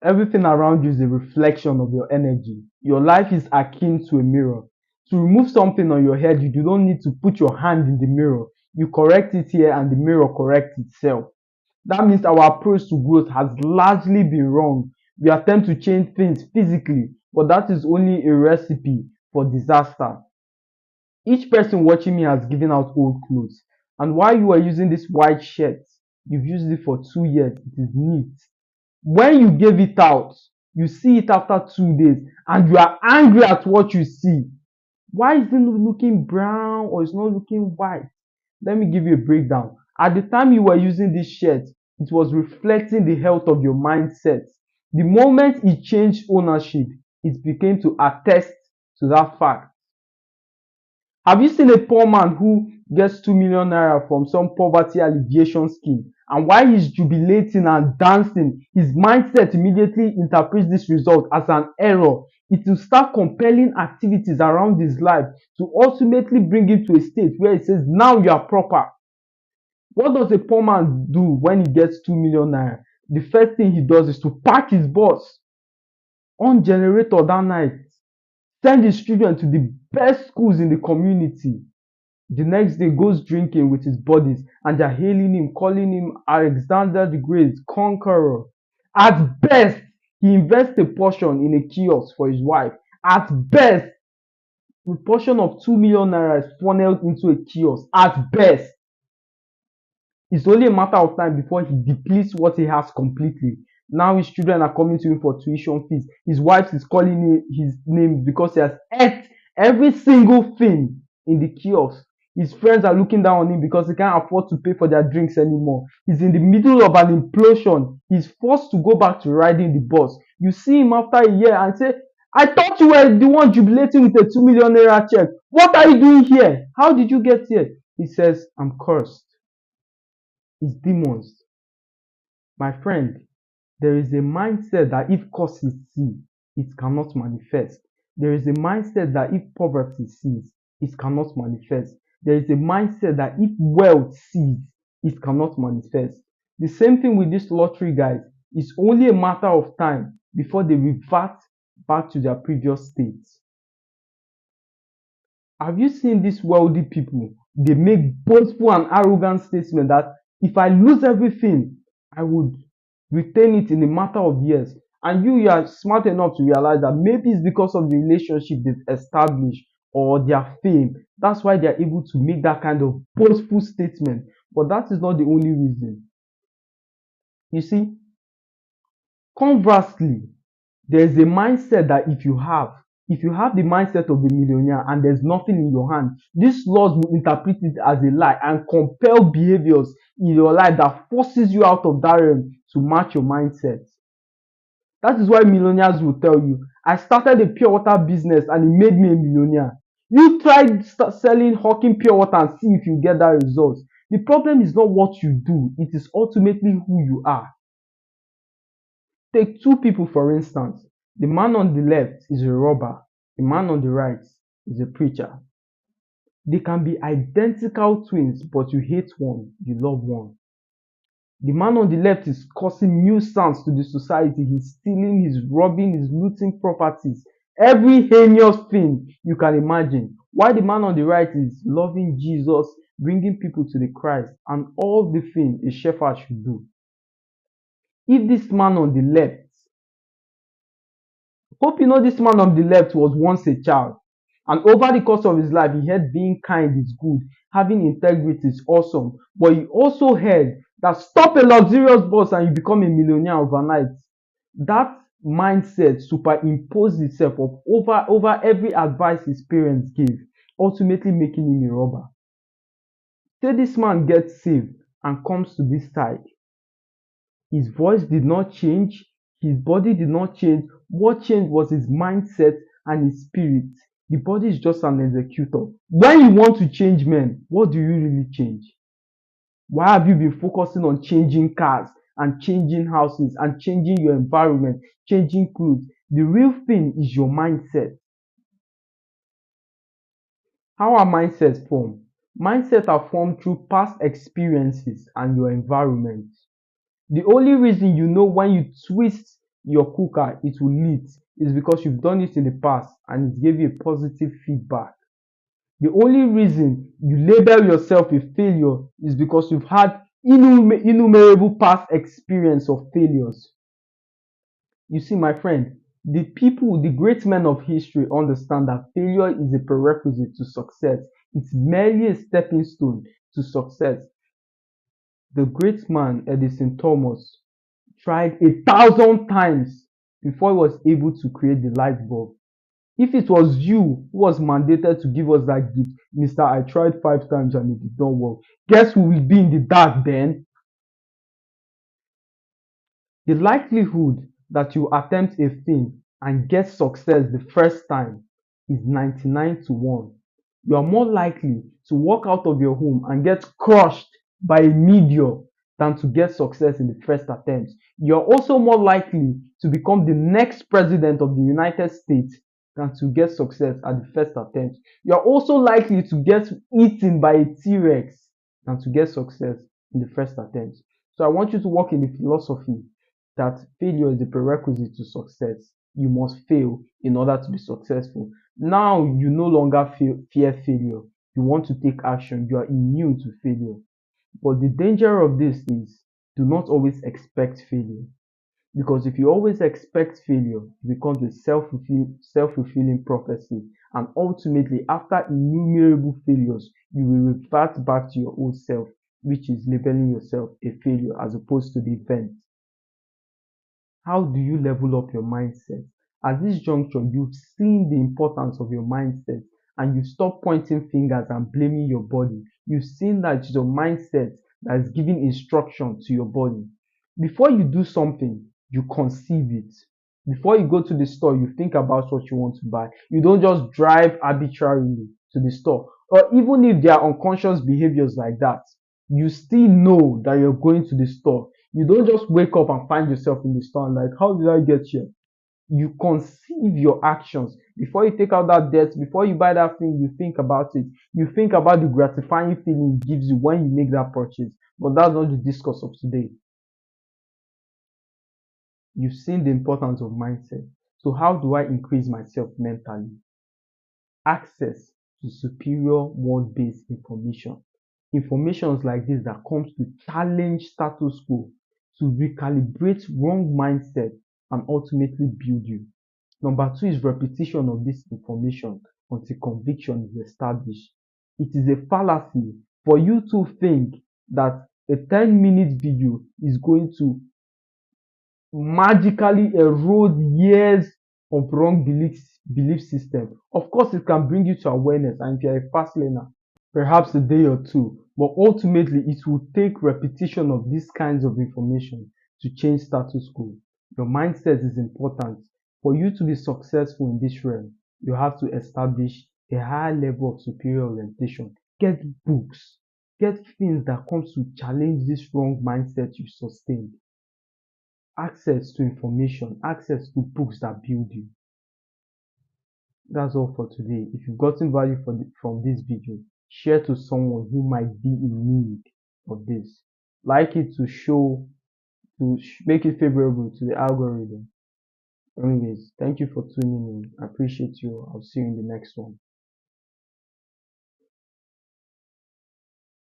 Everything around you is a reflection of your energy. Your life is akin to a mirror. To remove something on your head, you do not need to put your hand in the mirror. You correct it here and the mirror corrects itself. That means our approach to growth has largely been wrong. We attempt to change things physically, but that is only a recipe for disaster. Each person watching me has given out old clothes. And while you are using this white shirt, you've used it for 2 years. It is neat. When you gave it out, you see it after 2 days and you are angry at what you see. Why is it not looking brown or it's not looking white? Let me give you a breakdown. At the time you were using this shirt, it was reflecting the health of your mindset. The moment it changed ownership, it became to attest to that fact. Have you seen a poor man who gets 2 million naira from some poverty alleviation scheme? And while he's jubilating and dancing, his mindset immediately interprets this result as an error. It will start compelling activities around his life to ultimately bring him to a state where he says, now you are proper. What does a poor man do when he gets 2 million naira? The first thing he does is to pack his bus on generator that night, send his children to the best schools in the community. The next day goes drinking with his buddies and they're hailing him, calling him Alexander the Great, conqueror. At best, he invests a portion in a kiosk for his wife. At best, a portion of 2 million naira is funneled into a kiosk. At best, it's only a matter of time before he depletes what he has completely. Now his children are coming to him for tuition fees. His wife is calling his name because he has ate every single thing in the kiosk. His friends are looking down on him because he can't afford to pay for their drinks anymore. He's in the middle of an implosion. He's forced to go back to riding the bus. You see him after a year and say, I thought you were the one jubilating with a 2 million naira check. What are you doing here? How did you get here? He says, I'm cursed. It's demons. My friend, there is a mindset that if curses see, it cannot manifest. There is a mindset that if poverty sees, it cannot manifest. There is a mindset that if wealth sees, it cannot manifest. The same thing with these lottery guys. It's only a matter of time before they revert back to their previous states. Have you seen these wealthy people? They make boastful and arrogant statements that if I lose everything, I would retain it in a matter of years. And you are smart enough to realize that maybe it's because of the relationship they've established or their fame. That's why they're able to make that kind of boastful statement. But that is not the only reason. You see, conversely, there's a mindset that if you have the mindset of a millionaire and there's nothing in your hand, these laws will interpret it as a lie and compel behaviors in your life that forces you out of that realm to match your mindset. That is why millionaires will tell you, I started a pure water business and it made me a millionaire. You try selling hawking pure water and see if you get that result. The problem is not what you do, it is ultimately who you are. Take two people for instance. The man on the left is a robber, the man on the right is a preacher. They can be identical twins, but you hate one, you love one. The man on the left is causing nuisance to the society. He's stealing, he's robbing, he's looting properties. Every heinous thing you can imagine. While the man on the right is loving Jesus, bringing people to the Christ, and all the things a shepherd should do. If this man on the left, hope you know this man on the left was once a child. And over the course of his life, he heard being kind is good, having integrity is awesome. But he also heard that stop a luxurious bus and you become a millionaire overnight. That mindset superimposed itself over every advice his parents gave, ultimately making him a robber. Say this man gets saved and comes to this side. His voice did not change, his body did not change. What changed was his mindset and his spirit. The body is just an executor. When you want to change men, what do you really change? Why have you been focusing on changing cars and changing houses and changing your environment, changing clothes? The real thing is your mindset. How are mindsets formed? Mindsets are formed through past experiences and your environment. The only reason you know when you twist your cooker, it will lit. It's because you've done it in the past and it gave you a positive feedback. The only reason you label yourself a failure is because you've had innumerable past experience of failures. You see, my friend, the people, the great men of history understand that failure is a prerequisite to success. It's merely a stepping stone to success. The great man, Edison Thomas, tried 1,000 times before he was able to create the light bulb. If it was you who was mandated to give us that gift, Mr. I tried 5 times and it did not work, guess who will be in the dark then? The likelihood that you attempt a thing and get success the first time is 99 to 1. You are more likely to walk out of your home and get crushed by a meteor than to get success in the first attempt. You are also more likely to become the next president of the United States than to get success at the first attempt. You are also likely to get eaten by a T-Rex than to get success in the first attempt. So I want you to work in the philosophy that failure is a prerequisite to success. You must fail in order to be successful. Now you no longer fear failure. You want to take action. You are immune to failure. But the danger of this is do not always expect failure. Because if you always expect failure, it becomes a self-fulfilling prophecy. And ultimately, after innumerable failures, you will revert back to your old self, which is labeling yourself a failure as opposed to the event. How do you level up your mindset? At this juncture, you've seen the importance of your mindset and you stop pointing fingers and blaming your body. You've seen that it's your mindset that is giving instruction to your body. Before you do something, you conceive it. Before you go to the store, you think about what you want to buy. You don't just drive arbitrarily to the store. Or even if there are unconscious behaviors like that, you still know that you're going to the store. You don't just wake up and find yourself in the store and like, how did I get here? You conceive your actions. Before you take out that debt, before you buy that thing, you think about it. You think about the gratifying feeling it gives you when you make that purchase. But that's not the discourse of today. You've seen the importance of mindset. So how do I increase myself mentally? Access to superior world-based information. Informations like this that comes to challenge status quo, to recalibrate wrong mindset and ultimately build you. Number two is repetition of this information until conviction is established. It is a fallacy for you to think that a 10-minute video is going to magically erode years of wrong belief system. Of course, it can bring you to awareness, and if you're a fast learner, perhaps a day or two, but ultimately it will take repetition of these kinds of information to change status quo. Your mindset is important. For you to be successful in this realm, you have to establish a higher level of superior orientation. Get books, get things that comes to challenge this wrong mindset you sustained. Access to information, access to books that build you. That's all for today. If you've gotten value from this video, share to someone who might be in need of this. Like it to show, to make it favorable to the algorithm. Anyways, thank you for tuning in. I appreciate you. I'll see you in the next one.